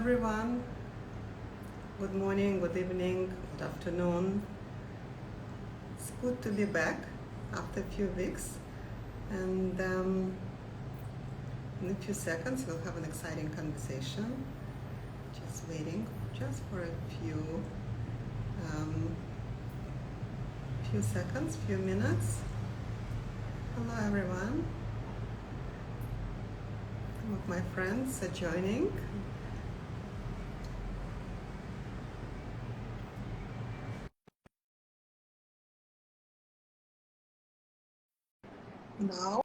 everyone. Good morning, good evening, good afternoon. It's good to be back after a few weeks, and in a few seconds we'll have an exciting conversation. Just waiting just for a few seconds, few minutes. Hello everyone. Some of my friends are joining. Now,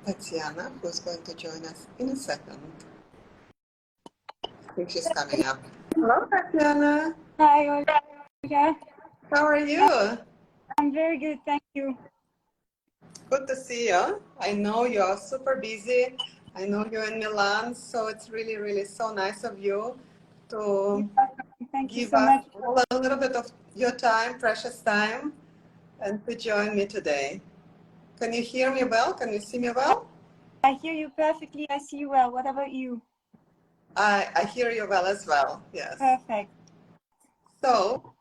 Tatiana, who's going to join us in a second. I think she's coming up. Hello, Tatiana. Hi, Olga. How are you? I'm very good, thank you. Good to see you. I know you're super busy. I know you're in Milan, so it's really, really so nice of you to Thank you give so us much. a little bit of your time, precious time, and to join me today. Can you hear me well? Can you see me well? I hear you perfectly. I see you well. What about you? I hear you well as well, yes. Perfect. So,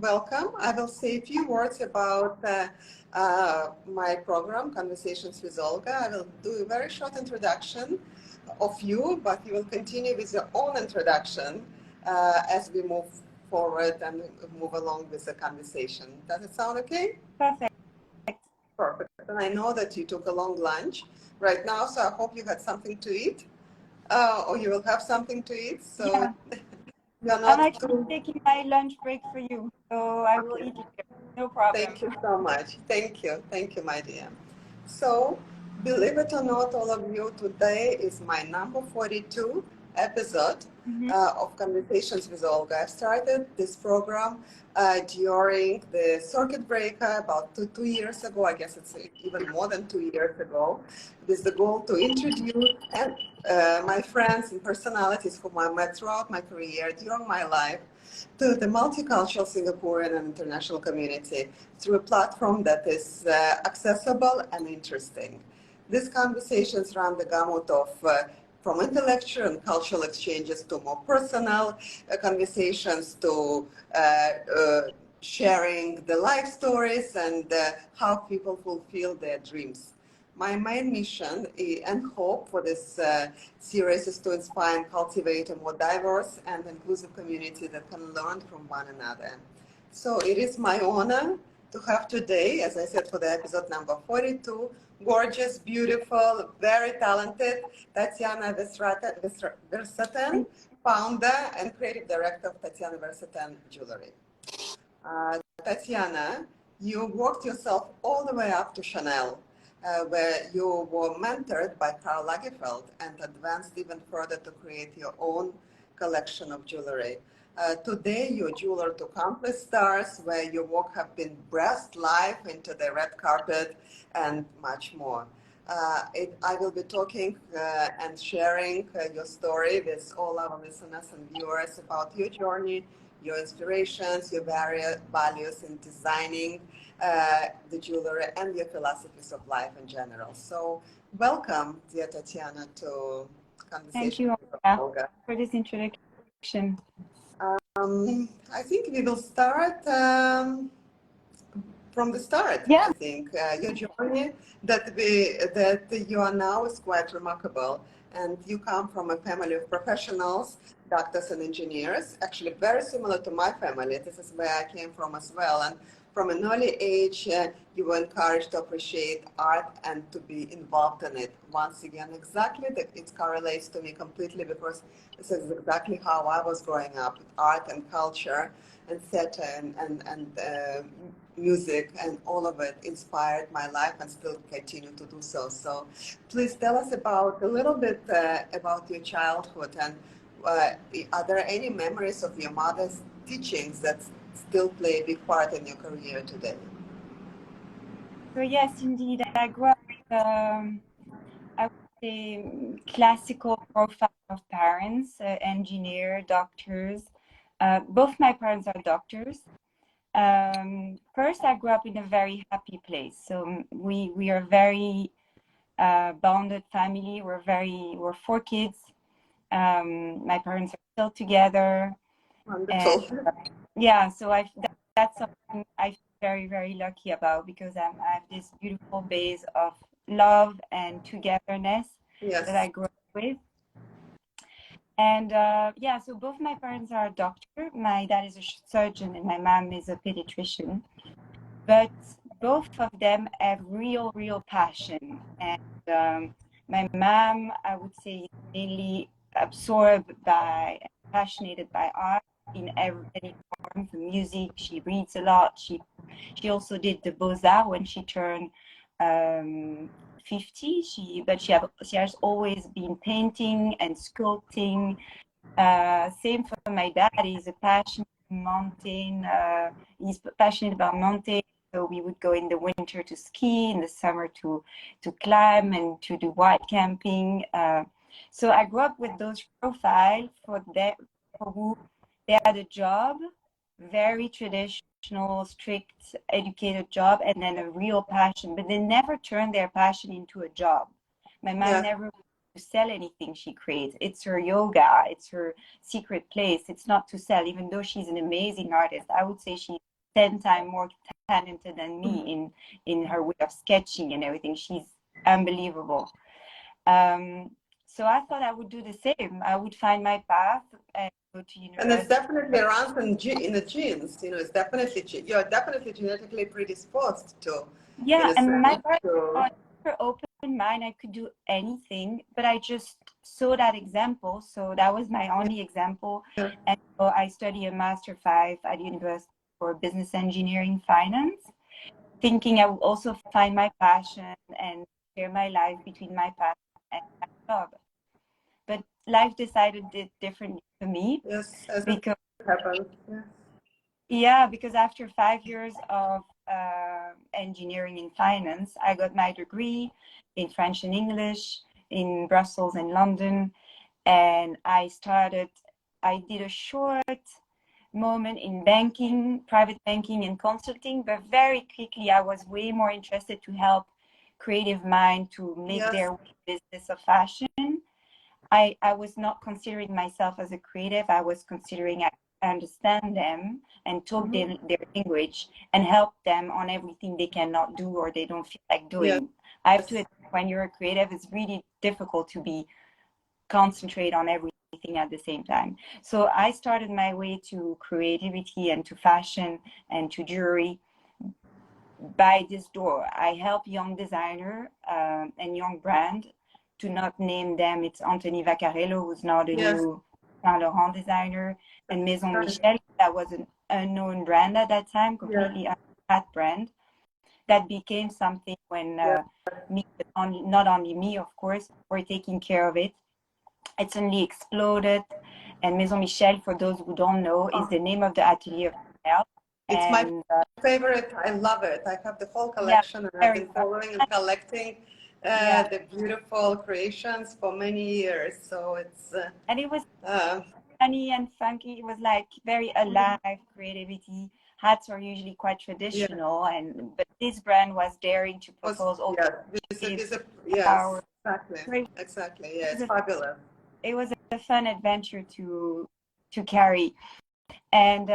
welcome. I will say a few words about my program, Conversations with Olga. I will do a very short introduction of you, but you will continue with your own introduction as we move forward and move along with the conversation. Does it sound okay? Perfect. Perfect. And I know that you took a long lunch right now, so I hope you had something to eat, or you will have something to eat. So Yeah. you're I'm not actually taking my lunch break for you, so I will eat later. No problem. Thank you so much. Thank you, my dear. So, believe it or not, all of you, today is my number 42 episode of Conversations with Olga. I started this program during the circuit breaker about two years ago. I guess it's even more than 2 years ago, with the goal to introduce my friends and personalities whom I met throughout my career, during my life, to the multicultural Singaporean and international community through a platform that is accessible and interesting. These conversations run the gamut of from intellectual and cultural exchanges to more personal conversations to sharing the life stories and how people fulfill their dreams. My main mission and hope for this series is to inspire and cultivate a more diverse and inclusive community that can learn from one another. So it is my honor to have today, as I said, for the episode number 42, gorgeous, beautiful, very talented Tatiana Verstraeten, founder and creative director of Tatiana Verstraeten Jewelry. Tatiana, you worked yourself all the way up to Chanel, where you were mentored by Karl Lagerfeld and advanced even further to create your own collection of jewelry. Today, you're a jeweler to countless stars, where your work have been breathed live into the red carpet and much more. I will be talking and sharing your story with all our listeners and viewers about your journey, your inspirations, your various values in designing the jewelry and your philosophies of life in general. So welcome, dear Tatiana, to Conversation Thank you, with Olga, for this introduction. I think we will start from the start. Yeah. I think your journey that you are now is quite remarkable, and you come from a family of professionals, doctors and engineers, actually very similar to my family. This is where I came from as well. And from an early age, you were encouraged to appreciate art and to be involved in it. Once again, exactly, it correlates to me completely, because this is exactly how I was growing up, with art and culture and theater and music, and all of it inspired my life and still continue to do so. So please tell us about a little bit about your childhood, and are there any memories of your mother's teachings that still play a big part in your career today? So yes, indeed, I grew up with, I would say, classical profile of parents, engineer, doctors. Both my parents are doctors. First, I grew up in a very happy place. So we are very bonded family. We're four kids. My parents are still together. Wonderful. And yeah, so that's something I feel very, very lucky about, because I have this beautiful base of love and togetherness that Yes. I grew up with. And yeah, so both my parents are a doctor. My dad is a surgeon and my mom is a pediatrician. But both of them have real passion. And my mom, I would say, is mainly absorbed by and passionate by art in any form, from music. She reads a lot. She also did the Beaux-Arts when she turned 50. She has always been painting and sculpting. Same for my dad. He's a passionate mountain. He's passionate about mountains. So we would go in the winter to ski, in the summer to climb and to do wild camping. So I grew up with those profiles for who they had a job, very traditional, strict, educated job, and then a real passion. But they never turned their passion into a job. My mom Yeah. never to sell anything she creates. It's her yoga. It's her secret place. It's not to sell, even though she's an amazing artist. I would say she's 10 times more talented than me in her way of sketching and everything. She's unbelievable. So I thought I would do the same. I would find my path and go to And it's university. definitely runs in the genes. It's definitely you're definitely genetically predisposed to, in Yeah, a and my sense, parents to. are super open mind. I could do anything, but I just saw that example. So that was my only example. Yeah. And so I studied a Master 5 at the University for Business Engineering Finance, thinking I would also find my passion and share my life between my passion and my job. But life decided it differently for me, Yes, as it because happens. Yeah. yeah, because after 5 years of engineering and finance, I got my degree in French and English in Brussels and London. And I did a short moment in banking, private banking and consulting, but very quickly I was way more interested to help creative mind to make Yes. their business of fashion. I was not considering myself as a creative. I was considering I understand them and talk their language and help them on everything they cannot do or they don't feel like Yes. doing. I have to admit, when you're a creative, it's really difficult to be concentrate on everything at the same time. So I started my way to creativity and to fashion and to jewelry by this door. I help young designer and young brand, to not name them. It's Anthony Vaccarello, who's now the Yes. new Saint Laurent designer, and Maison Michel, that was an unknown brand at that time, completely untapped brand, that became something when me, not only me, of course, were taking care of it. It suddenly exploded. And Maison Michel, for those who don't know, is the name of the atelier of Chanel. It's my And favorite. I love it. I have the whole yeah, collection, and I've very been fun. following and collecting Yeah, the beautiful creations for many years. So it's and it was uh, funny and funky. It was like very alive creativity. Hats are usually quite yeah, traditional, but this brand was daring to was propose all yeah, creative yes, power. exactly, So it exactly. Yeah, was it's fabulous. it was a fun adventure to carry. And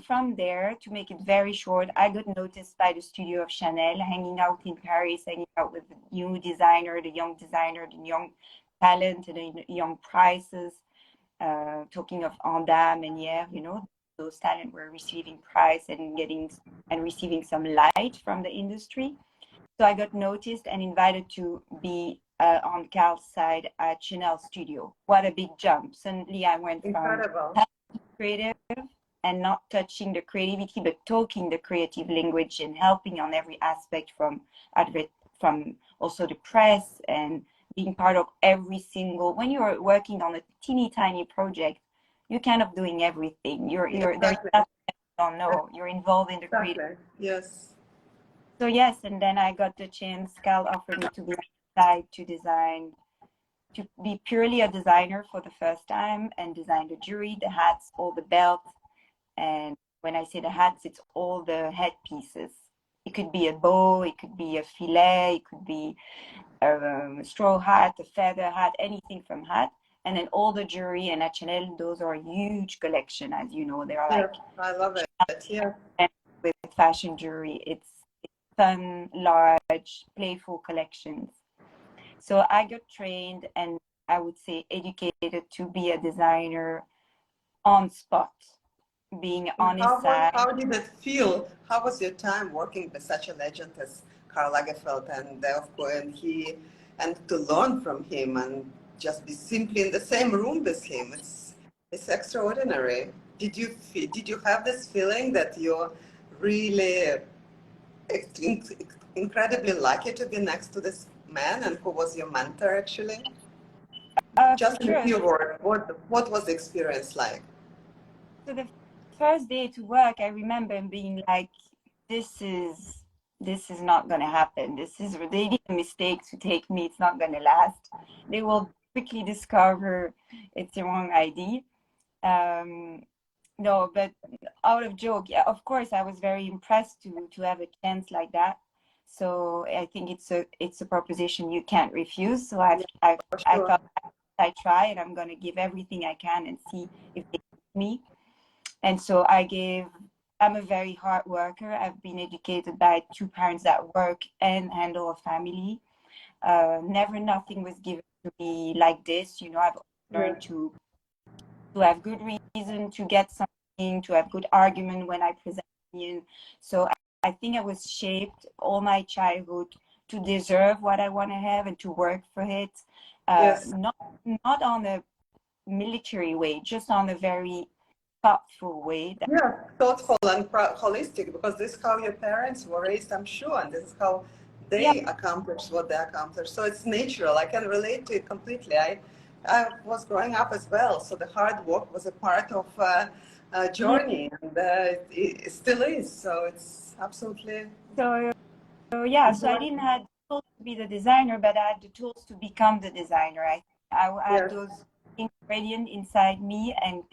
from there, to make it very short, I got noticed by the studio of Chanel, hanging out in Paris, hanging out with the new designer, the young designer, the young talent, and the young prices. Talking of Andam and yeah, those talent were receiving prize and receiving some light from the industry. So I got noticed and invited to be on Carl's side at Chanel Studio. What a big jump! Suddenly, I went from Incredible. creative and not touching the creativity, but talking the creative language and helping on every aspect, from from also the press, and being part of every single. When you're working on a teeny tiny project, you're kind of doing everything. There's Exactly. nothing that you don't know. You're involved in the creative. Exactly. Yes. So yes, and then I got the chance. Carl offered me to be on the side to design, to be purely a designer for the first time and design the jewelry, the hats, all the belts. And when I say the hats, it's all the head pieces. It could be a bow, it could be a fillet, it could be straw hat, a feather hat, anything from hat. And then all the jewelry and H&L, those are huge collection, as you know. They are like, I love it. Yeah. with fashion jewelry, it's fun, large, playful collections. So I got trained and I would say educated to be a designer on spot, being on his side. How did it feel? How was your time working with such a legend as Karl Lagerfeld, and of course, and to learn from him and just be simply in the same room with him? It's extraordinary. Did you have this feeling that you're really incredibly lucky to be next to this man, and who was your mentor actually? Just in a few words, what was the experience like? So the first day to work, I remember being like, this is not going to happen. They did a mistake to take me. It's not going to last. They will quickly discover it's the wrong ID. No, but out of joke, yeah, of course, I was very impressed to have a chance like that. So I think it's a proposition you can't refuse. So I thought I try, and I'm going to give everything I can and see if they take me. And so I'm a very hard worker. I've been educated by two parents that work and handle a family. Never nothing was given to me like this. You know, I've learned to have good reason to get something, to have good argument when I present opinion. So I think I was shaped all my childhood to deserve what I want to have and to work for it. Not on a military way, just on a very thoughtful way. Thoughtful and holistic, because this is how your parents were raised, I'm sure, and this is how they accomplished what they accomplished. So it's natural. I can relate to it completely. I was growing up as well, so the hard work was a part of a journey, and it still is. So it's absolutely. So I didn't have the tools to be the designer, but I had the tools to become the designer. I had those ingredients inside me, and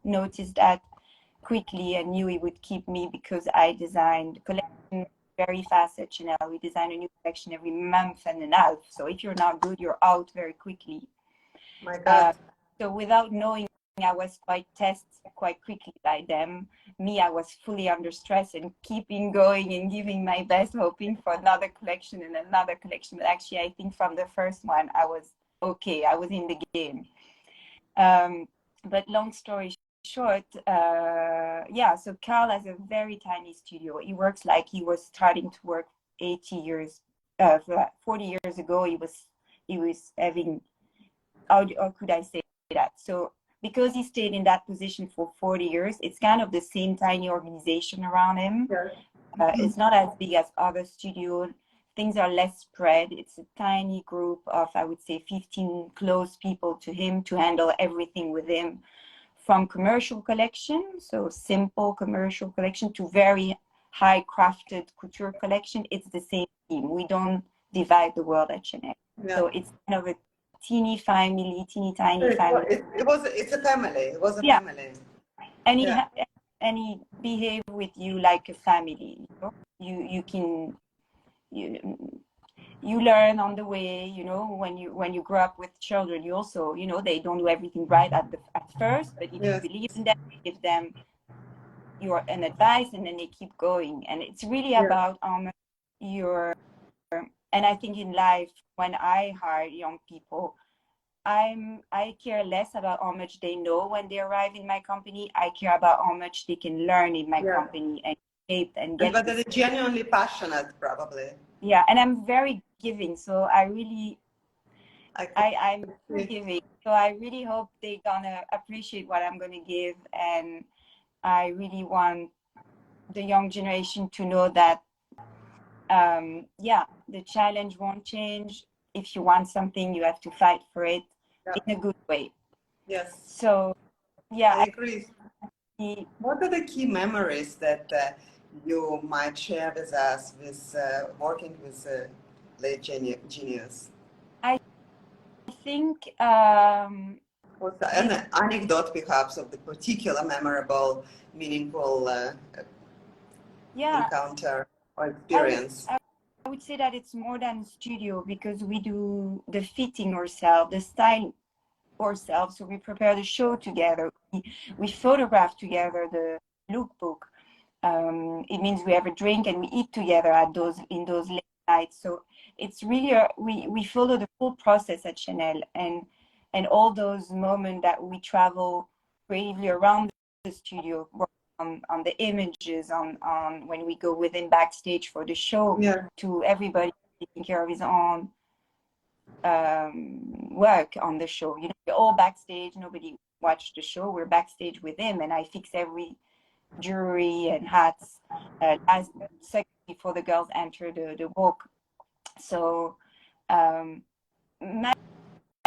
noticed that quickly and knew it would keep me, because I designed collection very fast at Chanel. We design a new collection every month and a half. So if you're not good, you're out very quickly. My God. So without knowing, I was quite tested quite quickly by them. I was fully under stress and keeping going and giving my best, hoping for another collection and another collection. But actually, I think from the first one, I was okay. I was in the game. But long story short, so Karl has a very tiny studio. He works like he was starting to work 40 years ago. He was having, how could I say that? So because he stayed in that position for 40 years, it's kind of the same tiny organization around him. It's not as big as other studios. Things are less spread. It's a tiny group of, I would say, 15 close people to him to handle everything with him, from commercial collection, so simple commercial collection, to very high crafted couture collection. It's the same team. We don't divide the world at Chanel. So it's kind of a teeny tiny family. It's a family. It was a family. And he behave with you like a family. You can you learn on the way. You know, when you grow up with children, you also, you know, they don't do everything right at first, but if you believe in them, you give them an advice, and then they keep going. And it's really about and I think in life, when I hire young people, I care less about how much they know when they arrive in my company. I care about how much they can learn in my company and shape and get. But they're genuinely passionate, probably. Yeah, and I'm very giving, so I'm giving. So I really hope they're gonna appreciate what I'm gonna give, and I really want the young generation to know that the challenge won't change. If you want something, you have to fight for it in a good way. Yes. So I agree. What are the key memories that you might share with us with working with late genius? I think an anecdote perhaps of the particular memorable, meaningful encounter or experience. would say that it's more than studio, because we do the fitting ourselves, the style ourselves. So we prepare the show together. We photograph together the lookbook. It means we have a drink and we eat together in those late nights. So it's really we follow the full process at Chanel, and all those moments that we travel creatively around the studio, on the images, on when we go within backstage for the show, to everybody taking care of his own work on the show. You know, we're all backstage. Nobody watched the show. We're backstage with him, and I fix every jewelry and hats last second before the girls enter the walk. So my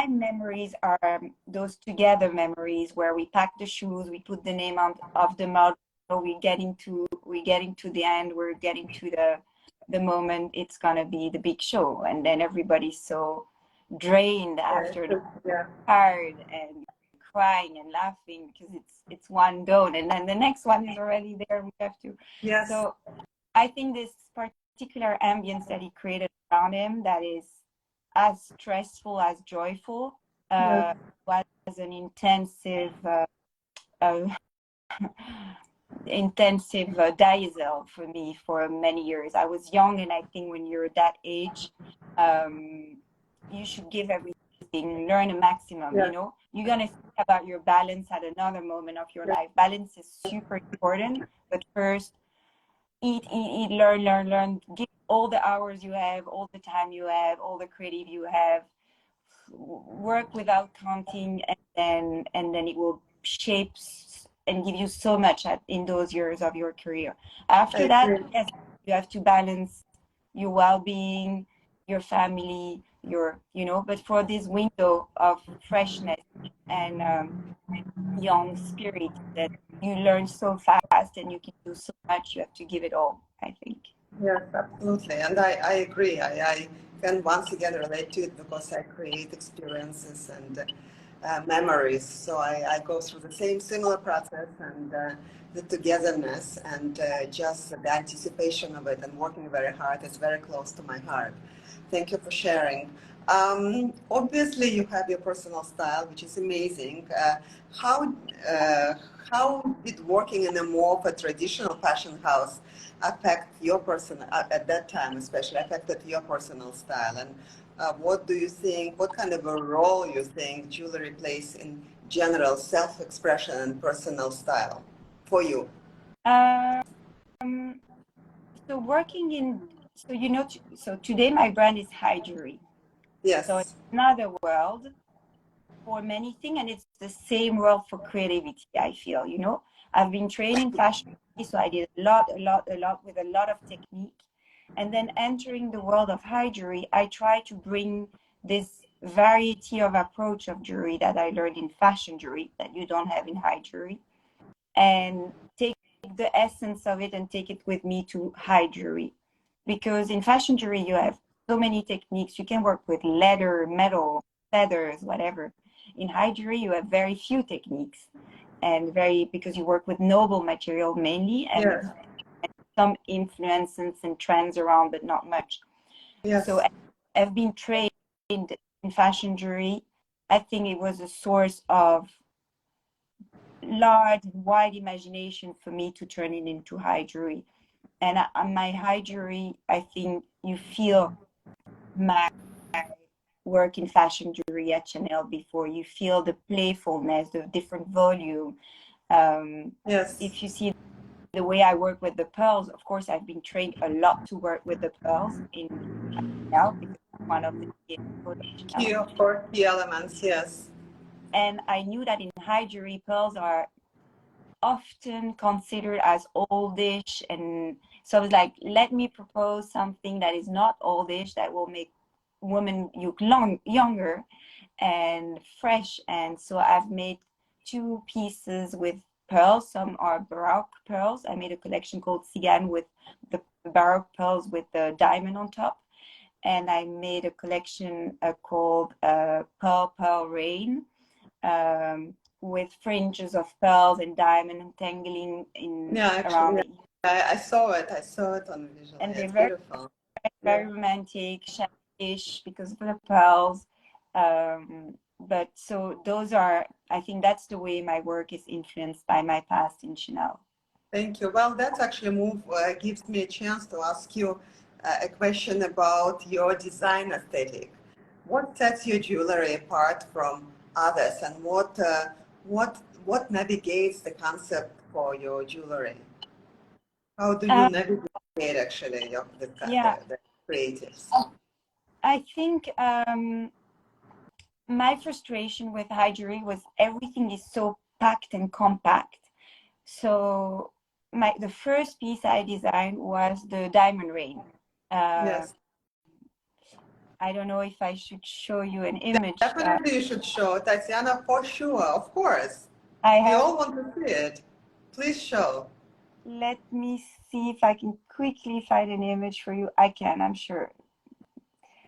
memories are those together memories where we pack the shoes, we put the name of the model, we're getting to the end, we're getting to the moment it's gonna be the big show, and then everybody's so drained after the hard and crying and laughing because it's one done, and then the next one is already there. We have to. So I think this particular ambience that he created around him, that is as stressful as joyful, was an intensive diesel for me for many years. I was young, and I think when you're that age, you should give everything, learn a maximum. You know, you're gonna think about your balance at another moment of your life. Balance is super important, but first eat, learn, give all the hours you have, all the time you have, all the creative you have, work without counting, and then it will shape and give you so much in those years of your career. After that, yes, you have to balance your well-being, your family, but for this window of freshness and young spirit, that you learn so fast and you can do so much, you have to give it all, I think. Yes, absolutely. And I agree. I can once again relate to it because I create experiences and memories. So I go through the similar process, and the togetherness and just the anticipation of it and working very hard is very close to my heart. Thank you for sharing. Obviously, you have your personal style, which is amazing. How did working in a more of a traditional fashion house affect your personal, at that time especially, affected your personal style? And what do you think, what kind of a role you think jewelry plays in general self-expression and personal style for you? So working in, so today my brand is High Jewelry. Yes. So it's another world for many things, and it's the same world for creativity, I feel, I've been training fashion, so I did a lot with a lot of technique. And then entering the world of High Jewelry, I try to bring this variety of approach of jewelry that I learned in fashion jewelry that you don't have in High Jewelry, and take the essence of it and take it with me to High Jewelry. Because in fashion jewelry, you have so many techniques. You can work with leather, metal, feathers, whatever. In High Jewelry, you have very few techniques, and because you work with noble material mainly, and some influences and trends around, but not much. So I've been trained in fashion jewelry. I think it was a source of large, wide imagination for me to turn it into High Jewelry. And on my High Jewelry, I think you feel my work in fashion jewelry at Chanel before. You feel the playfulness, the different volume. If you see the way I work with the pearls, of course, I've been trained a lot to work with the pearls in Chanel, because it's one of the key elements, yes. And I knew that in High Jewelry, pearls are often considered as oldish, and so I was like, let me propose something that is not oldish, that will make women look younger and fresh. And so I've made 2 pieces with pearls. Some are Baroque pearls. I made a collection called Cigane with the Baroque pearls with the diamond on top, and I made a collection called Pearl Rain, with fringes of pearls and diamond entangling around it. I saw it on visual. And it's beautiful. very romantic, shabby-ish because of the pearls. But so those are, I think that's the way my work is influenced by my past in Chanel. Thank you. Well, that's actually gives me a chance to ask you a question about your design aesthetic. What sets your jewelry apart from others, and what navigates the concept for your jewelry? How do you navigate actually the creatives? I think my frustration with high jewelry was everything is so packed and compact. So the first piece I designed was the diamond ring. Yes. I don't know if I should show you an image. Definitely you should show, Tatiana, for sure, of course. We all want to see it. Please show. Let me see if I can quickly find an image for you. I can, I'm sure.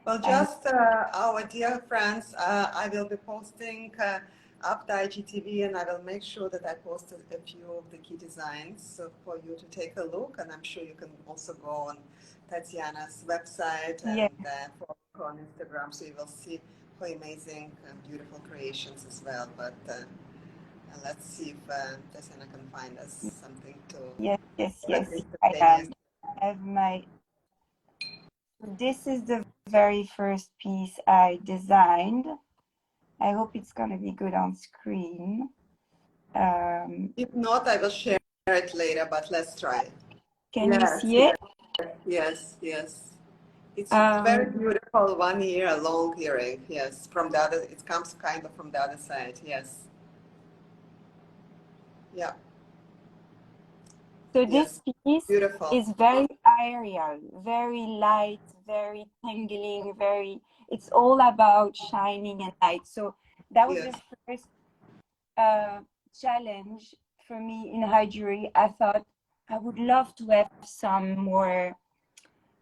Well, just our dear friends, I will be posting up the IGTV, and I will make sure that I post a few of the key designs for you to take a look. And I'm sure you can also go on Tatiana's website and follow her on Instagram, so you will see her amazing and beautiful creations as well. But let's see if Tatiana can find us something to. Yes. I have my. This is the very first piece I designed. I hope it's going to be good on screen. If not, I will share it later, but let's try. Can you see it? Yes. It's very beautiful, 1 year long earring. Yes, from the other, it comes kind of from the other side. Yes. Yeah. So this piece is very aerial, very light, very tingling, it's all about shining and light. So that was the first challenge for me in high jewelry. I thought I would love to have some more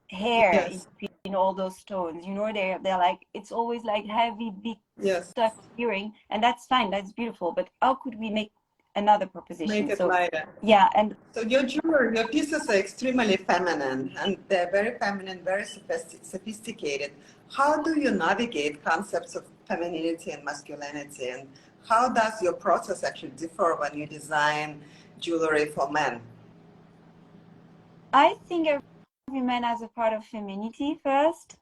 hair in between all those stones. You know, they're like, it's always like heavy, big stuff earring, and that's fine, that's beautiful. But how could we make another proposition? Make it lighter. Yeah, and so your jewelry, your pieces are extremely feminine, and they're very feminine, very sophisticated. How do you navigate concepts of femininity and masculinity, and how does your process actually differ when you design jewelry for men? I think every man has a part of femininity first.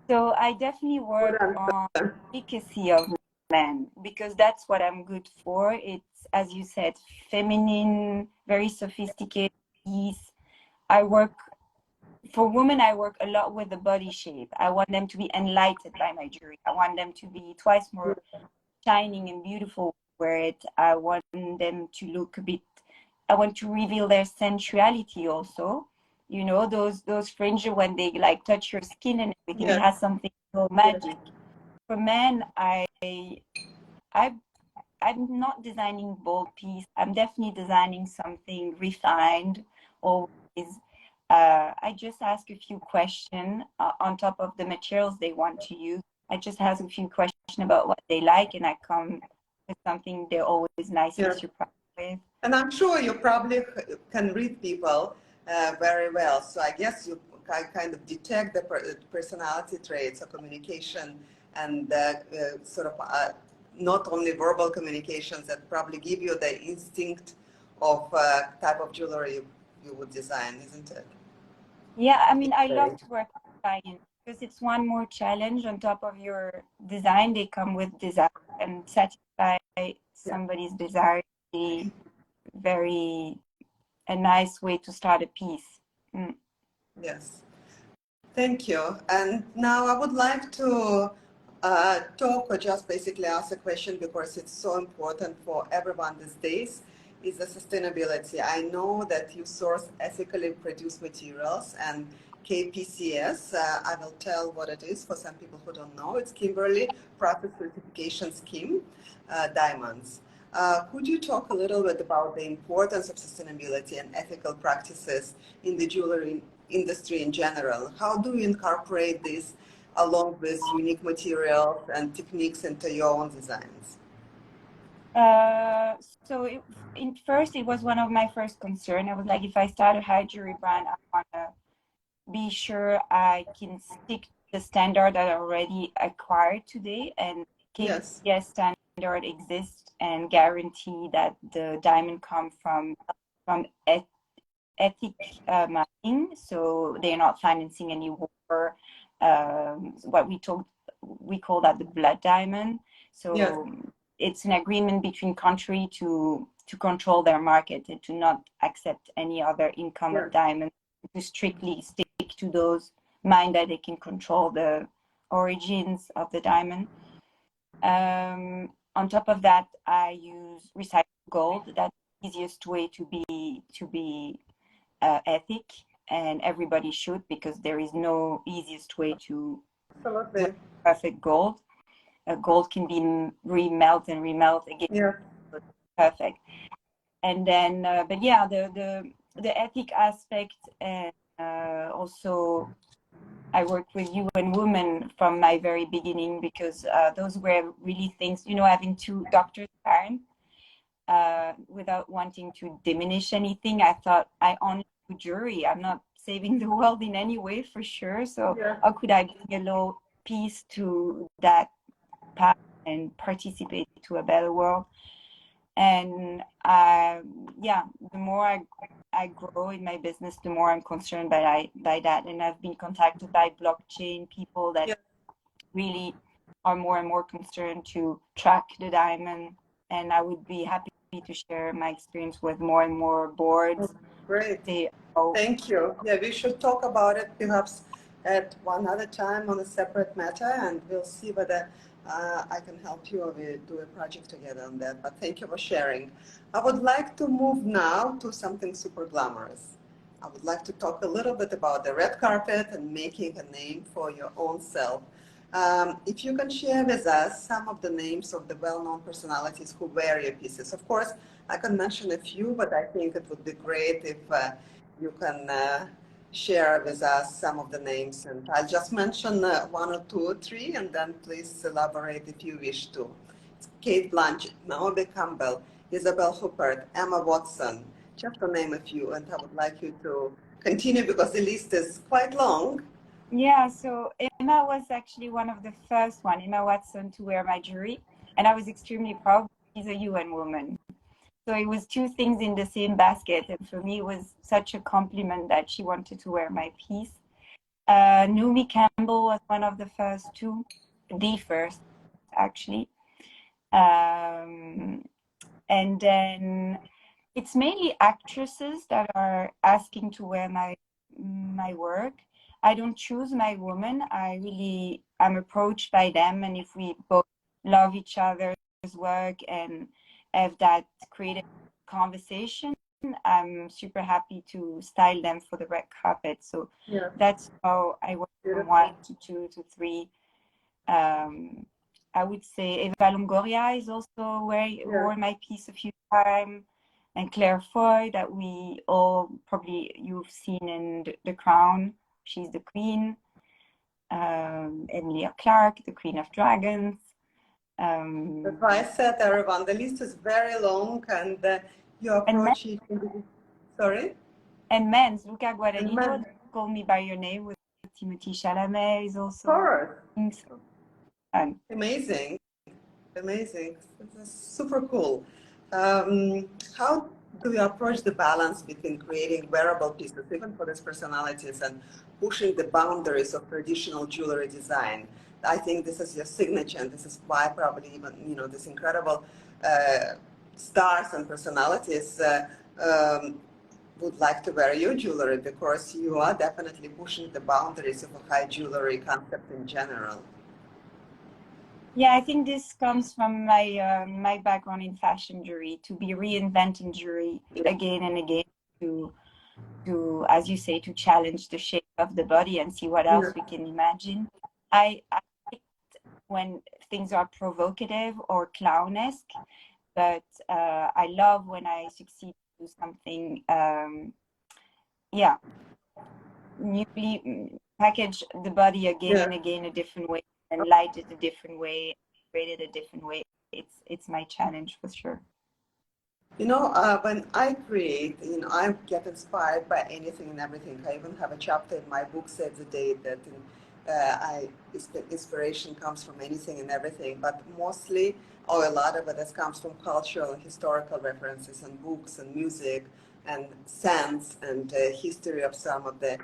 So I definitely work on the efficacy of men because that's what I'm good for. It's, as you said, feminine, very sophisticated piece. For women, I work a lot with the body shape. I want them to be enlightened by my jewelry. I want them to be twice more shining and beautiful wear it. I want them to look I want to reveal their sensuality also. You know, those fringes when they like touch your skin and everything, it has something so magic. For men, I'm not designing bold piece. I'm definitely designing something refined. Always, I just ask a few questions on top of the materials they want to use. I just ask a few questions about what they like, and I come with something they're always nicely surprised with. And I'm sure you probably can read people very well. So I guess you kind of detect the personality traits of communication and sort of not only verbal communications that probably give you the instinct of type of jewelry you would design, isn't it? Yeah, I mean, I love to work with clients because it's one more challenge on top of your design. They come with desire, and satisfy somebody's desire is a nice way to start a piece. Yes. Thank you. And now I would like to talk or just basically ask a question because it's so important for everyone these days, is the sustainability. I know that you source ethically produced materials and KPCS. I will tell what it is for some people who don't know. It's Kimberly Process Certification Scheme, diamonds. Could you talk a little bit about the importance of sustainability and ethical practices in the jewelry industry in general? How do you incorporate this along with unique materials and techniques into your own designs? First, it was one of my first concerns. I was like, if I start a high jewelry brand, I want to be sure I can stick to the standard that I already acquired today, and Yes. KBS standard exists and guarantee that the diamond come from ethic mining, so they're not financing any war. What we call that the blood diamond. So Yes. it's an agreement between country to control their market and to not accept any other income Yes. of diamonds, to strictly stick to those mine that they can control the origins of the diamond. On top of that, I use recycled gold. That's the easiest way to be ethic, and everybody should, because there is no easiest way to Absolutely. perfect gold. Gold can be remelt and remelt again. Yeah. Perfect. And then, but yeah, the ethic aspect, and also I worked with UN Women from my very beginning, because those were really things, having two doctors' parents. Without wanting to diminish anything, I thought I only do jewelry. I'm not saving the world in any way, for sure. So Yeah. how could I bring a little piece to that path and participate to a better world? And yeah, the more I grow in my business, the more I'm concerned by that. And I've been contacted by blockchain people that Yeah. really are more and more concerned to track the diamond. And I would be happy to share my experience with more and more boards. Great. Thank you. Yeah, we should talk about it perhaps at one other time on a separate matter, and we'll see whether I can help you or we do a project together on that. But thank you for sharing. I would like to move now to something super glamorous. I would like to talk a little bit about the red carpet and making a name for your own self. If you can share with us some of the names of the well-known personalities who wear your pieces. Of course, I can mention a few, but I think it would be great if you can share with us some of the names. And I'll just mention one or two or three, and then please elaborate if you wish to. It's Kate Blanchett, Naomi Campbell, Isabel Huppert, Emma Watson, just to name a few. And I would like you to continue because the list is quite long. Yeah, so Emma was actually one of the first one, Emma Watson, to wear my jewelry. And I was extremely proud. She's a UN woman. So it was two things in the same basket. And for me, it was such a compliment that she wanted to wear my piece. Naomi Campbell was one of the first two, the first, actually. And then it's mainly actresses that are asking to wear my work. I don't choose my woman. I'm approached by them, and if we both love each other's work and have that creative conversation, I'm super happy to style them for the red carpet. So yeah. That's how I went from 1 to 2 to 3. I would say Eva Longoria is also wore my piece a few times, and Claire Foy, that we all probably you've seen in The Crown. She's the queen. Emilia Clarke, the Queen of Dragons. That's why I said, everyone, the list is very long, and you approach it. Sorry? And men's, Luca Guadagnino, Call Me By Your Name, with Timothée Chalamet is also. Of course. So, amazing. Amazing. This is super cool. How do you approach the balance between creating wearable pieces, even for these personalities, and pushing the boundaries of traditional jewelry design? I think this is your signature, and this is why probably even, this incredible stars and personalities would like to wear your jewelry, because you are definitely pushing the boundaries of a high jewelry concept in general. Yeah, I think this comes from my background in fashion jewelry, to be reinventing jewelry again and again, to as you say, to challenge the shape of the body and see what else we can imagine. I like when things are provocative or clownesque, but I love when I succeed to do something, newly package the body again and again a different way, and light it a different way, create it a different way. It's my challenge for sure. You know, when I create, you know, I get inspired by anything and everything. I even have a chapter in my book says the day that inspiration comes from anything and everything, but mostly, or a lot of it, comes from cultural and historical references and books and music and sense and history of some of the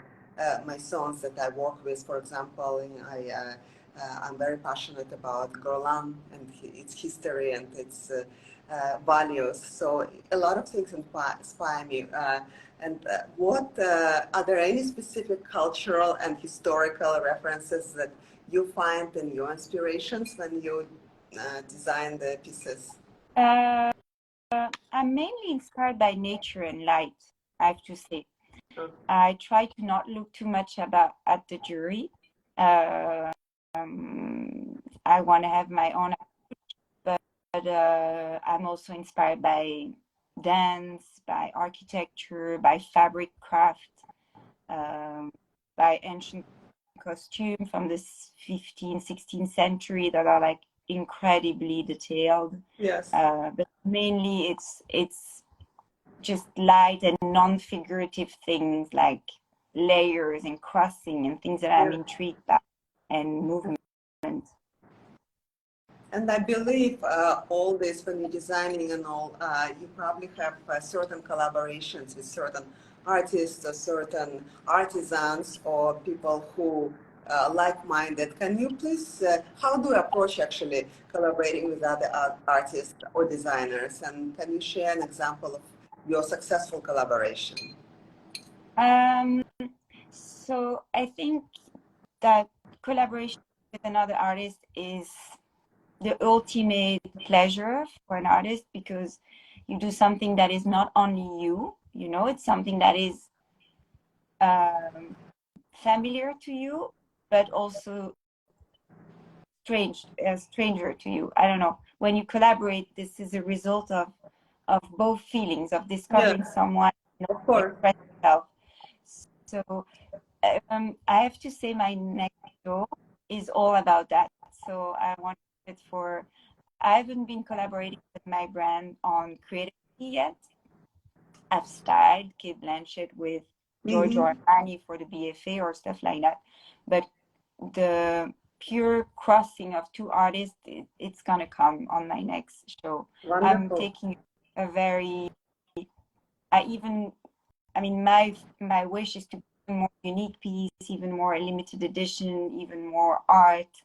Masons that I work with. For example, I'm very passionate about Groland and its history and its values. So a lot of things inspire me. What are there any specific cultural and historical references that you find in your inspirations when you design the pieces? Uh, I'm mainly inspired by nature and light, I have to say. I try to not look too much at the jewelry. Uh, I want to have my own, but I'm also inspired by dance, by architecture, by fabric craft, um, by ancient costume from the 15th, 16th century that are like incredibly detailed. Yes. But mainly it's just light and non-figurative things like layers and crossing and things that I'm Yeah. intrigued by and movement. And I believe all this, when you're designing and all, you probably have certain collaborations with certain artists or certain artisans or people who like-minded. Can you please, how do you approach actually collaborating with other artists or designers? And can you share an example of your successful collaboration? Um, so I think that collaboration with another artist is the ultimate pleasure for an artist because you do something that is not only you, you know, it's something that is um, familiar to you, but also stranger to you. I don't know. When you collaborate, this is a result of both feelings of discovering Yeah, someone, you know, of to course. express yourself. So I have to say my next show is all about that. So I want it for. I haven't been collaborating with my brand on creativity yet. I've styled Kate Blanchett with Giorgio Mm-hmm. Armani for the BFA or stuff like that. But the pure crossing of two artists, it's gonna come on my next show. I'm Wonderful. taking a very, I even, I mean, my wish is to be a more unique piece, even more limited edition, even more art.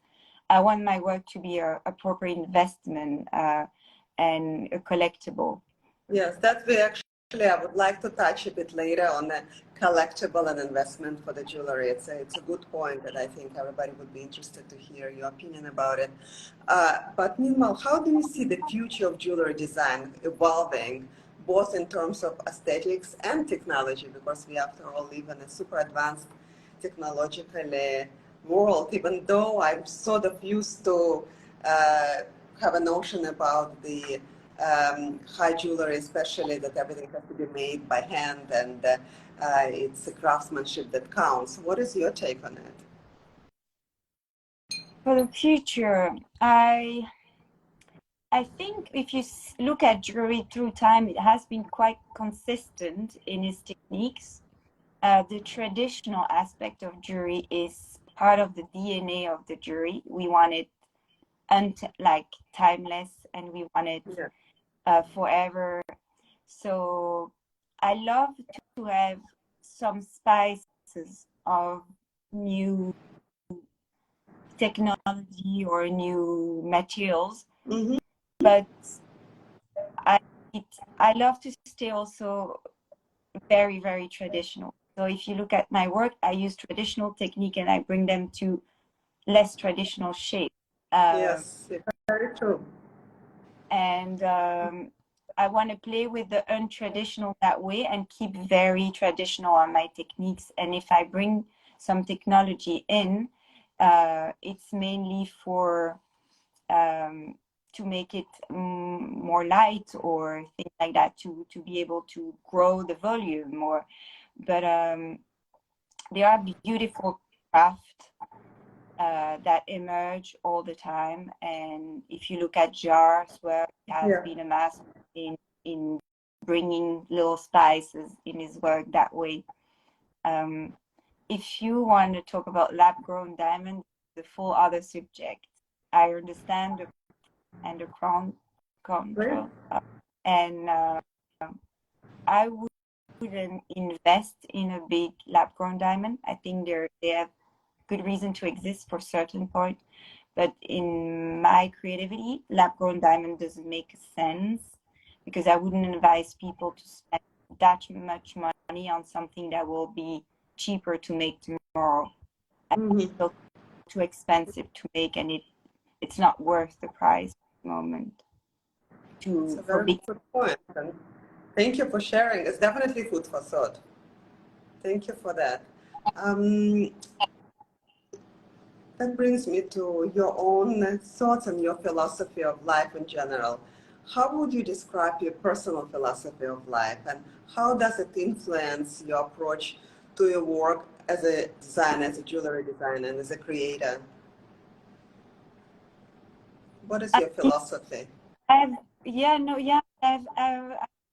I want my work to be a proper investment and a collectible. Yes, that we actually, I would like to touch a bit later on the collectible and investment for the jewelry. It's a good point that I think everybody would be interested to hear your opinion about it. But meanwhile, how do you see the future of jewelry design evolving, both in terms of aesthetics and technology? Because we, after all, live in a super advanced technologically world, even though I'm sort of used to uh, have a notion about the high jewelry, especially that everything has to be made by hand and it's the craftsmanship that counts. What is your take on it? For the future, I think if you look at jewelry through time, it has been quite consistent in its techniques. The traditional aspect of jewelry is part of the DNA of the jewelry. We want it like timeless, and we want it Yeah. forever. So I love to have some spices of new technology or new materials, Mm-hmm. but I it, I love to stay also very, very traditional. So if you look at my work, I use traditional technique and I bring them to less traditional shape. Uh, Yes, very true. and I want to play with the untraditional that way and keep very traditional on my techniques. And if I bring some technology in, it's mainly for to make it more light or things like that to be able to grow the volume more. But there are beautiful craft that emerge all the time. And if you look at jars, well, it has Yeah. been a master in bringing little spices in his work that way. If you want to talk about lab-grown diamond, the full other subject. I understand the crown control, and I wouldn't invest in a big lab-grown diamond. I think they have good reason to exist for certain point, but in my creativity, lab-grown diamond doesn't make sense because I wouldn't advise people to spend that much money on something that will be cheaper to make tomorrow. It's too expensive to make, and it's not worth the price at the moment. It's a very good point. And thank you for sharing. It's definitely food for thought. Thank you for that. That brings me to your own thoughts and your philosophy of life in general. How would you describe your personal philosophy of life, and how does it influence your approach to your work as a designer, as a jewelry designer, and as a creator? What is your philosophy? I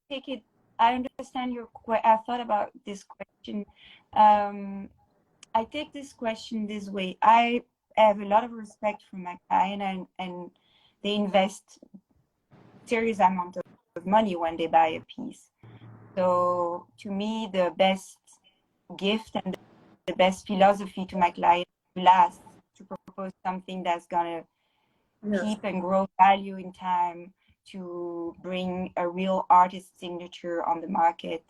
take it. I understand your question. I thought about this question. I take this question this way. I have a lot of respect for my client, and they invest serious amount of money when they buy a piece. So to me, the best gift and the best philosophy to my client last, to propose something that's gonna keep and grow value in time, to bring a real artist signature on the market.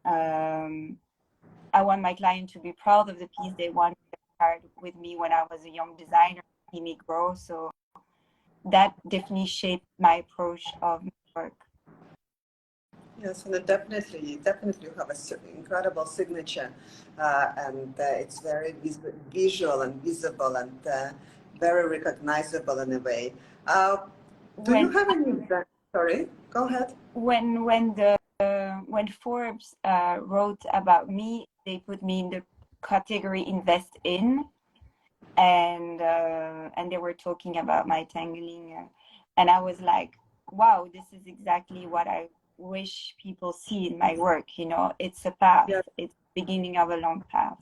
I want my client to be proud of the piece they want to start with me when I was a young designer, see me grow. So that definitely shaped my approach of my work. Yes, and it definitely you have an incredible signature, and it's very visual and visible and very recognizable in a way. Do you have any? Sorry, go ahead. When Forbes wrote about me, they put me in the category invest in, and they were talking about my tangling, and I was like, wow, this is exactly what I wish people see in my work. You know, it's a path. Yes. It's the beginning of a long path.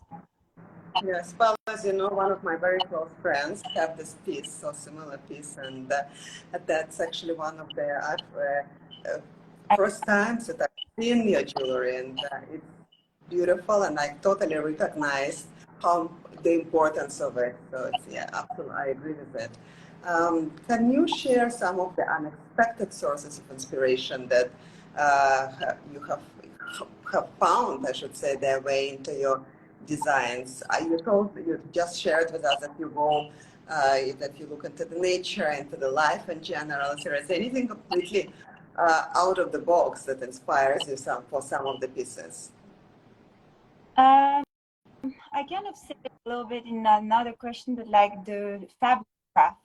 Yes, well, as you know, one of my very close friends have this piece, so similar piece, and that's actually one of the first times that I've seen your jewelry, and it's beautiful, and I totally recognize how the importance of it. So it's, yeah, absolutely, I agree with it. Can you share some of the unexpected sources of inspiration that you have found, I should say, their way into your designs? You just shared with us that you go, that you look into the nature, into the life in general. Is there anything completely out of the box that inspires you for some of the pieces? I kind of said a little bit in another question, but like the fabric craft,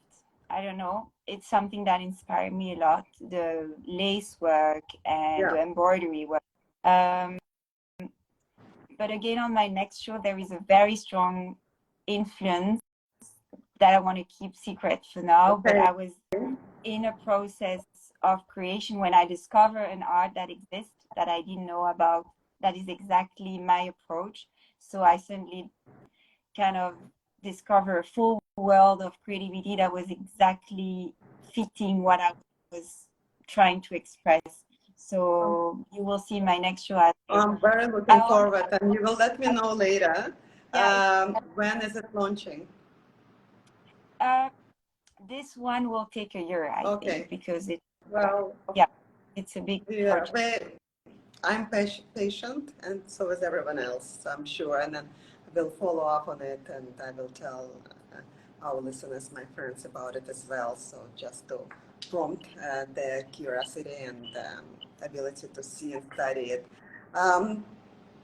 I don't know, it's something that inspired me a lot. The lace work and the embroidery work. But again, on my next show, there is a very strong influence that I want to keep secret for now. Okay. But I was in a process of creation when I discovered an art that exists that I didn't know about, that is exactly my approach. So I suddenly kind of discovered a full world of creativity that was exactly fitting what I was trying to express. So you will see my next show. I'm very looking forward, and you will let me know later. When is it launching? This one will take a year, I think, because it's a big project. I'm patient, and so is everyone else, I'm sure. And then I will follow up on it, and I will tell our listeners, my friends, about it as well. So just to prompt their curiosity and ability to see and study it.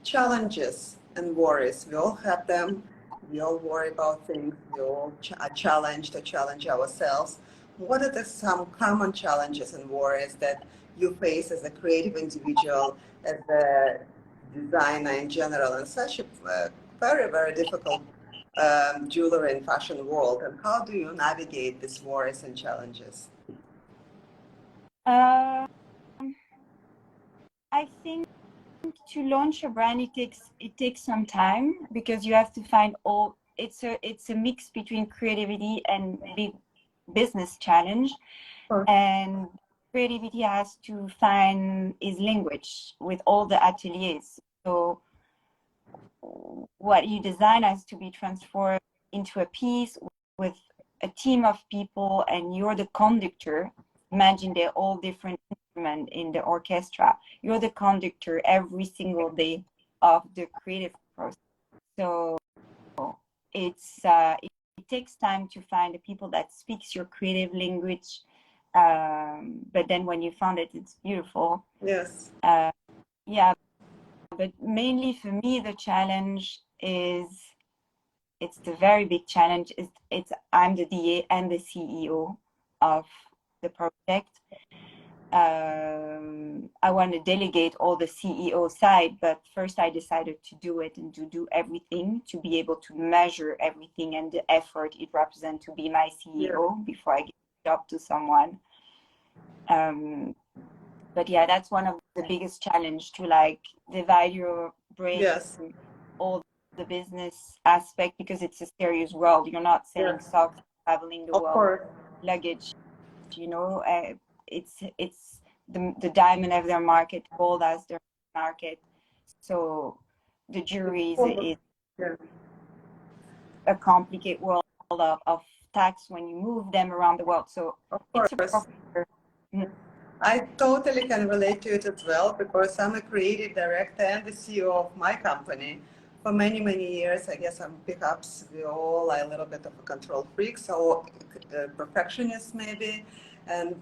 Challenges and worries, we all have them. We all worry about things. We all are challenged to challenge ourselves. What are some common challenges and worries that you face as a creative individual, as a designer in general, in such a very, very difficult jewelry and fashion world? And how do you navigate these worries and challenges? I think to launch a brand, it takes some time, because you have to find all. It's a mix between creativity and big business challenge, and creativity has to find its language with all the ateliers. So what you design has to be transformed into a piece with a team of people, and you're the conductor. Imagine they're all different instruments in the orchestra. You're the conductor every single day of the creative process. So it takes time to find the people that speaks your creative language. But then when you found it, it's beautiful. Yes. Yeah, but mainly for me, the challenge is, it's the very big challenge. It's I'm the DA and the CEO of the project. I want to delegate all the CEO side, but first I decided to do it and to do everything, to be able to measure everything and the effort it represents to be my CEO before I give the job to someone. But yeah, that's one of the biggest challenge, to like divide your brain, all the business aspect, because it's a serious world. You're not selling socks, traveling the world, luggage, you know. It's the diamond of their market, gold as their market. So the jury is a complicated world of tax when you move them around the world. So it's a professor. I totally can relate to it as well, because I'm a creative director and the CEO of my company for many, many years. I guess perhaps we all are a little bit of a control freak, so perfectionist maybe, and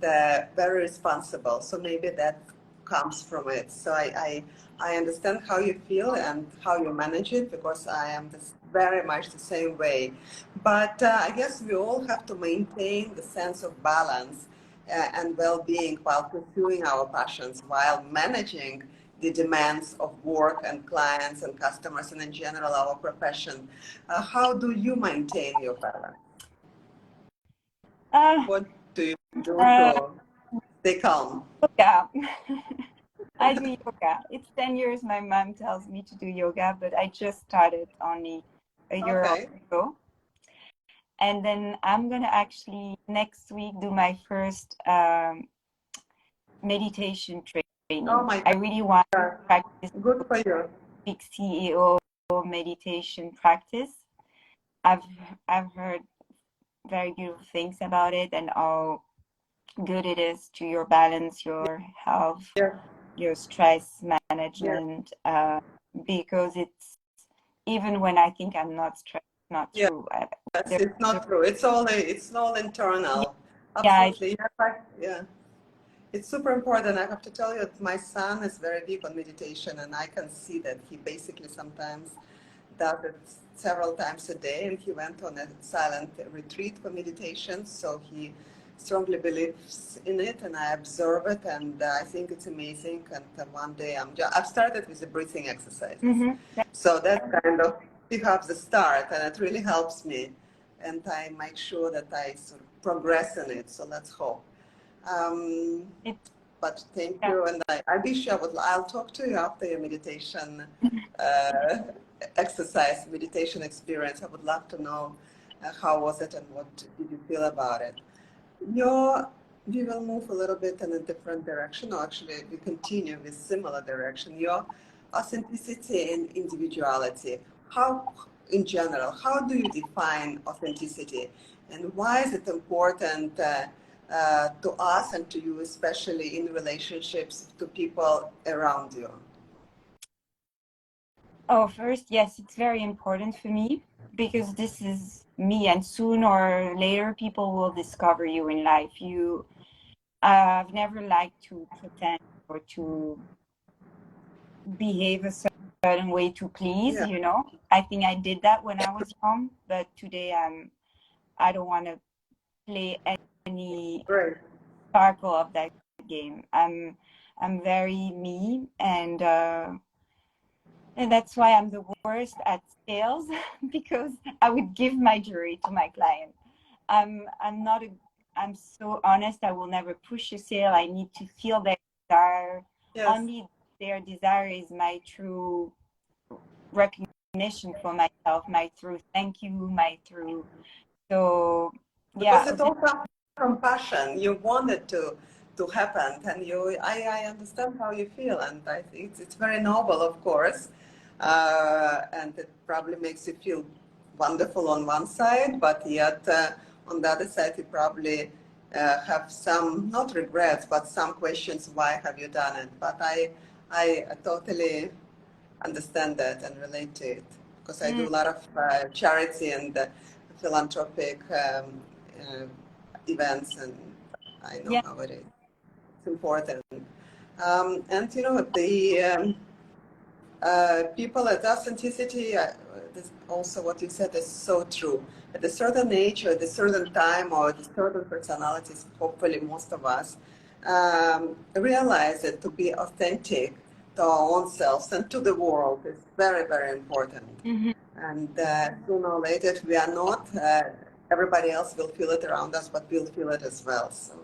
very responsible. So maybe that comes from it. So I understand how you feel and how you manage it, because I am very much the same way. But I guess we all have to maintain the sense of balance and well-being while pursuing our passions, while managing the demands of work and clients and customers, and in general our profession. How do you maintain your balance? What do you do to stay calm? Yoga. I do yoga. It's 10 years my mom tells me to do yoga, but I just started only a year ago. And then I'm going to actually next week do my first meditation training. Oh my God. I really want to practice Good for you. big CEO meditation practice. I've heard very beautiful things about it, and how good it is to your balance, your health, your stress management, because it's, even when I think I'm not stressed, not true. It's not true. It's all internal. Absolutely. It's super important. I have to tell you that my son is very big on meditation, and I can see that he basically sometimes does it several times a day, and he went on a silent retreat for meditation, so he strongly believes in it, and I observe it, and I think it's amazing. And one day I've started with the breathing exercises. So that's kind of perhaps the start, and it really helps me, and I make sure that I sort of progress in it. So let's hope. But thank you, and I wish I'll talk to you after your meditation exercise, meditation experience. I would love to know how was it and what did you feel about it. We will move a little bit in a different direction, or actually we continue with similar direction. Your authenticity and individuality. How, in general, how do you define authenticity, and why is it important to us and to you, especially in relationships to people around you? Oh, first, yes, it's very important for me, because this is me, and sooner or later people will discover you in life. I've never liked to pretend or to behave a certain way to please, you know. I think I did that when I was young, but today I don't want to play any sparkle of that game. I'm very me, and that's why I'm the worst at sales, because I would give my jewelry to my client. I'm so honest. I will never push a sale. I need to feel their desire. Only their desire is my true recognition for myself, my true thank you, my true. So Because yeah, it all comes from passion. You want it to happen, and I understand how you feel, and I think it's very noble, of course, and it probably makes you feel wonderful on one side, but yet on the other side you probably have some, not regrets, but some questions, why have you done it? But I totally understand that and relate to it, because I do a lot of charity and philanthropic events, and I know yeah, how it is. It's important. And you know, the people at authenticity, this also what you said is so true. At a certain age, or at a certain time, or at a certain personalities, hopefully most of us, realize that to be authentic to our own selves and to the world is very, very important. mm-hmm. And sooner or later, if we are not, everybody else will feel it around us, but we'll feel it as well. So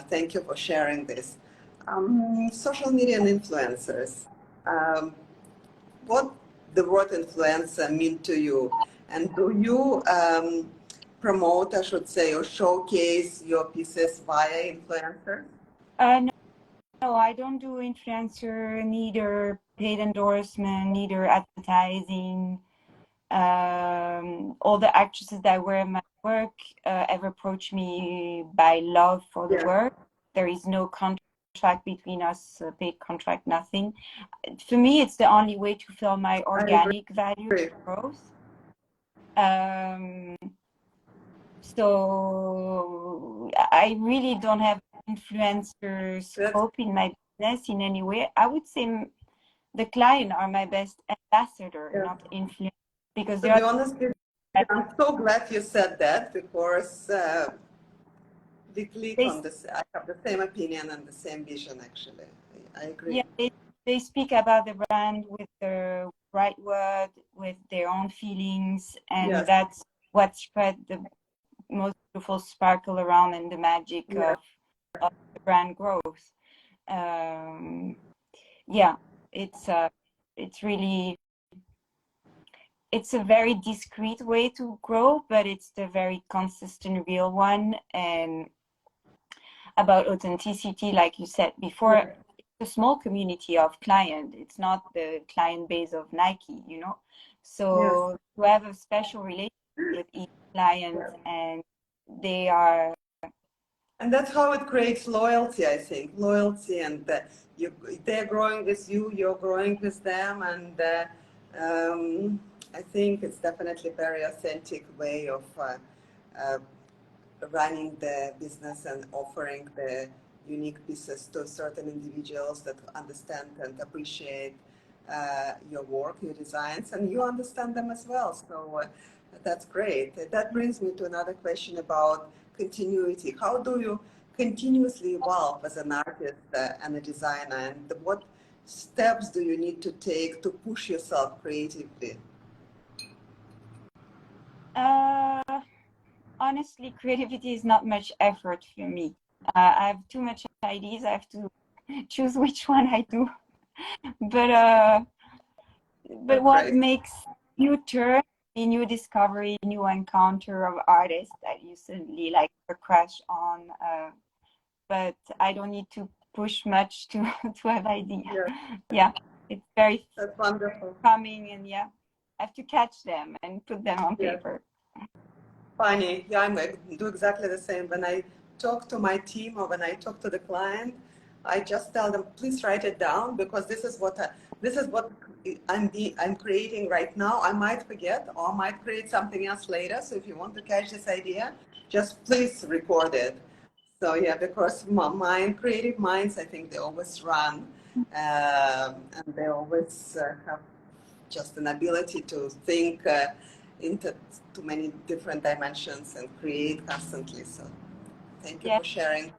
thank you for sharing this. Social media and influencers. What the word influencer mean to you? And do you promote, I should say, or showcase your pieces via influencers? No, I don't do influencer, neither paid endorsement, neither advertising. All the actresses that wear my work have approached me by love for the work. There is no contract between us, paid contract, nothing. For me, it's the only way to feel my organic value growth. So I really don't have influencer scope in my business in any way. I would say the client are my best ambassador, not influencer. Because to be honest with you, I'm so glad you said that, because we click on this. I have the same opinion and the same vision, actually. I agree. Yeah, they speak about the brand with the right word, with their own feelings, and that's what spread the most beautiful sparkle around and the magic of the brand growth. Yeah, it's really, it's a very discreet way to grow, but it's the very consistent, real one. And about authenticity, like you said before, it's a small community of client. It's not the client base of Nike, you know. So to have a special relationship with each client, and they are. And that's how it creates loyalty, I think. Loyalty, and they're growing with you, you're growing with them, and I think it's definitely a very authentic way of running the business and offering the unique pieces to certain individuals that understand and appreciate your work, your designs, and you understand them as well. So that's great. That brings me to another question about continuity. How do you continuously evolve as an artist and a designer, and what steps do you need to take to push yourself creatively? Honestly, creativity is not much effort for me. I have too much ideas. I have to choose which one I do. But what makes you turn a new discovery, new encounter of artists that you suddenly like a crush on. But I don't need to push much to have idea. Yeah, it's very that's wonderful. Coming, and I have to catch them and put them on paper. Funny, yeah, I do exactly the same. When I talk to my team or when I talk to the client, I just tell them, please write it down, because this is what I'm creating right now. I might forget, or I might create something else later. So if you want to catch this idea, just please record it. So yeah, because my creative minds, I think they always run, and they always have just an ability to think into too many different dimensions and create constantly. So thank you for sharing.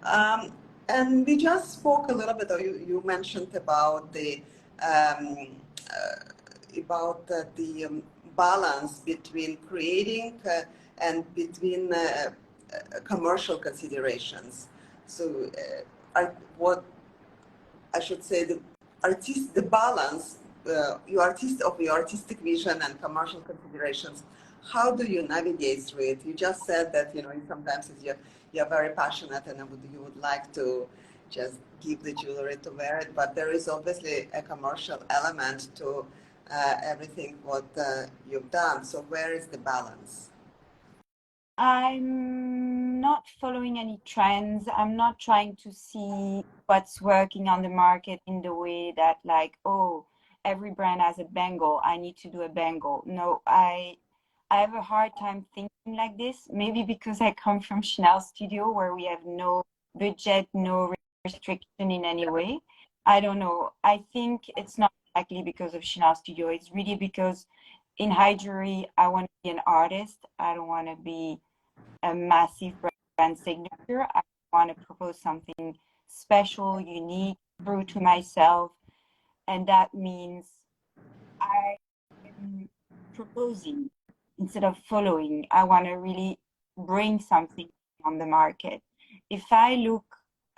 And we just spoke a little bit, or you mentioned about the balance between creating and between commercial considerations. So I should say, the balance your artistic vision and commercial considerations. How do you navigate through it? You just said that sometimes you're very passionate and you would like to just give the jewelry to wear it, but there is obviously a commercial element to everything what you've done. So where is the balance? I'm not following any trends. I'm not trying to see what's working on the market in the way that, like, oh, every brand has a bangle, I need to do a bangle. No, I have a hard time thinking like this. Maybe because I come from Chanel Studio, where we have no budget, no restriction in any way. I don't know. I think it's not exactly because of Chanel Studio. It's really because in high jewelry, I want to be an artist. I don't want to be a massive brand signature. I want to propose something special, unique, true to myself. And that means I'm proposing instead of following. I want to really bring something on the market. If I look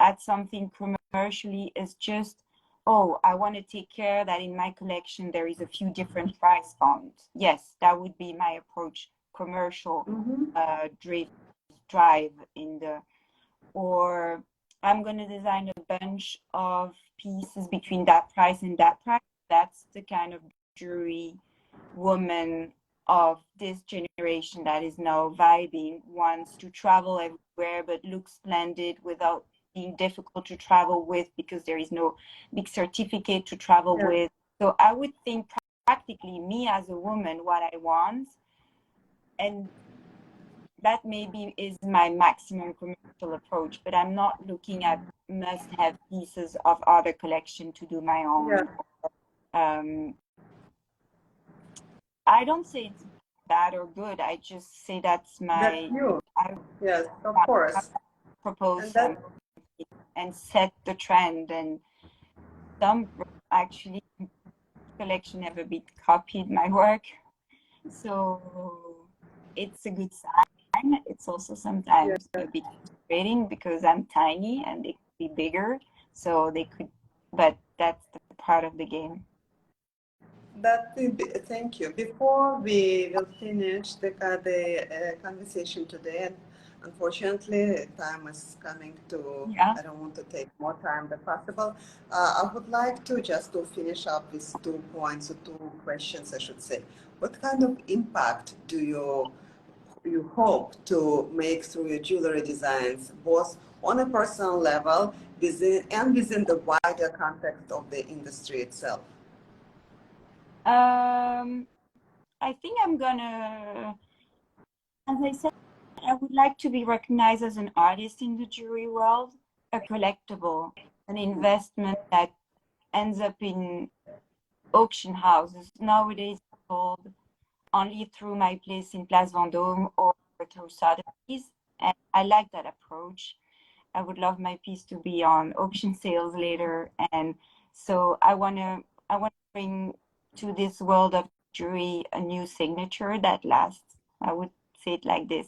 at something commercially as just, oh, I want to take care that in my collection there is a few different price points. Yes, that would be my approach. Commercial drive in the, or I'm going to design a bunch of pieces between that price and that price. That's the kind of jewelry woman of this generation that is now vibing, wants to travel everywhere but look splendid without being difficult to travel with because there is no big certificate to travel with. So I would think practically me as a woman what I want, and that maybe is my maximum commercial approach, but I'm not looking at must-have pieces of other collection to do my own. I don't say it's bad or good. I just say that's my. Yes, of course. Propose something and set the trend, and some actually collection never been copied my work, so it's a good sign. It's also sometimes a bit frustrating because I'm tiny and they could be bigger, so they could, but that's the part of the game. Thank you. Before we will finish the conversation today, unfortunately, time is coming to, I don't want to take more time than possible. I would like to just to finish up with 2 points or 2 questions, I should say. What kind of impact do you hope to make through your jewelry designs, both on a personal level within the wider context of the industry itself? I think I'm gonna, as I said, I would like to be recognized as an artist in the jewelry world, a collectible, an investment that ends up in auction houses. Nowadays, it's sold only through my place in Place Vendôme or through Sotheby's, and I like that approach. I would love my piece to be on auction sales later, and so I want to bring to this world of jewelry a new signature that lasts. I would say it like this.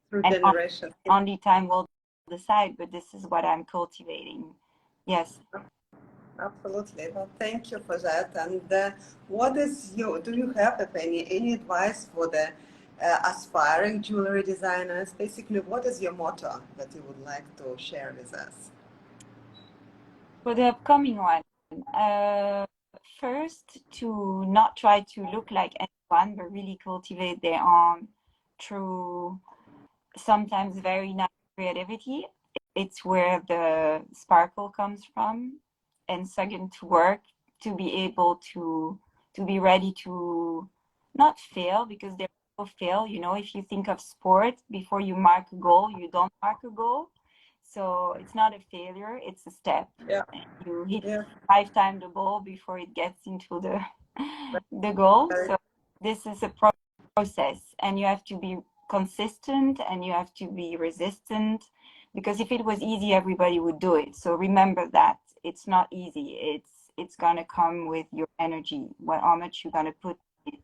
Through generations. Only time will decide, but this is what I'm cultivating. Yes. Absolutely. Well, thank you for that. And do you have any advice for the aspiring jewelry designers? Basically, what is your motto that you would like to share with us? For the upcoming one, first, to not try to look like anyone, but really cultivate their own through sometimes very nice creativity. It's where the sparkle comes from. And second, to work, to be able to be ready to not fail, because there will fail. If you think of sport, before you mark a goal, you don't mark a goal. So it's not a failure, it's a step. You hit 5 times the ball before it gets into the goal. So this is a process, and you have to be consistent and you have to be resistant, because if it was easy, everybody would do it. So remember that it's not easy. It's gonna come with your energy, how much you're gonna put it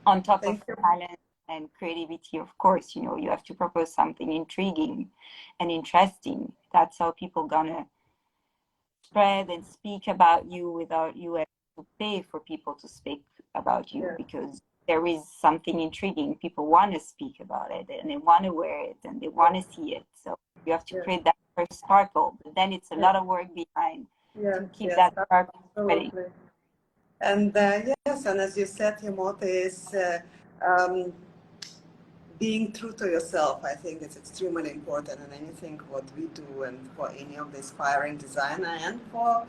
on top of talent and creativity. Of course, you have to propose something intriguing and interesting. That's how people gonna spread and speak about you without you having to pay for people to speak about you, because there is something intriguing. People want to speak about it and they want to wear it and they want to see it. So you have to create that first sparkle, but then it's a lot of work behind to keep that sparkle spreading. And yes, and as you said, Timothée, is being true to yourself. I think it's extremely important in anything what we do, and for any of the aspiring designer, and for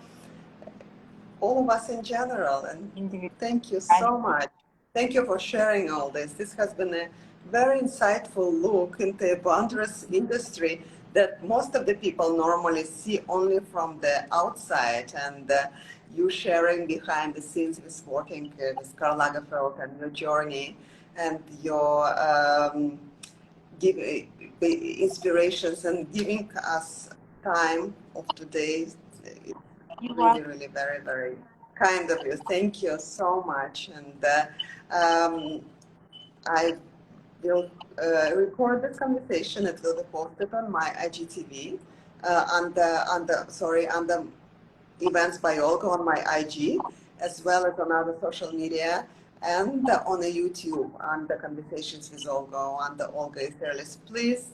all of us in general. And thank you so much. Thank you for sharing all this. This has been a very insightful look into a wondrous industry that most of the people normally see only from the outside, and you sharing behind the scenes with working with Karl Lagerfeld and your journey and your inspirations and giving us time of today. It's really, really very, very kind of you. Thank you so much. And I will record this conversation. It will be posted on my IGTV on the events by Olga on my IG, as well as on other social media, and on the YouTube on the Conversations with Olga, on the Olga is Fearless. Please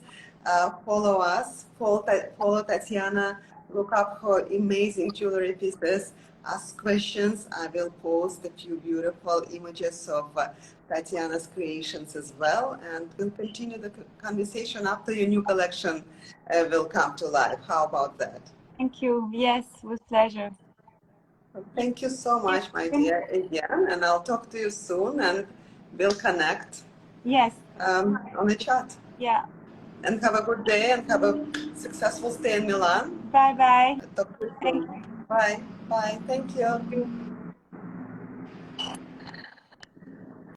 follow us, follow Tatiana, look up her amazing jewelry pieces, ask questions. I will post a few beautiful images of Tatiana's creations as well, and we'll continue the conversation after your new collection will come to life. How about that? Thank you. Yes, with pleasure. Thank you so much, my dear, again, and I'll talk to you soon, and we'll connect. Yes. On the chat. Yeah. And have a good day, and have a successful stay in Milan. Bye bye. Talk to you soon. Bye. Bye. Thank you.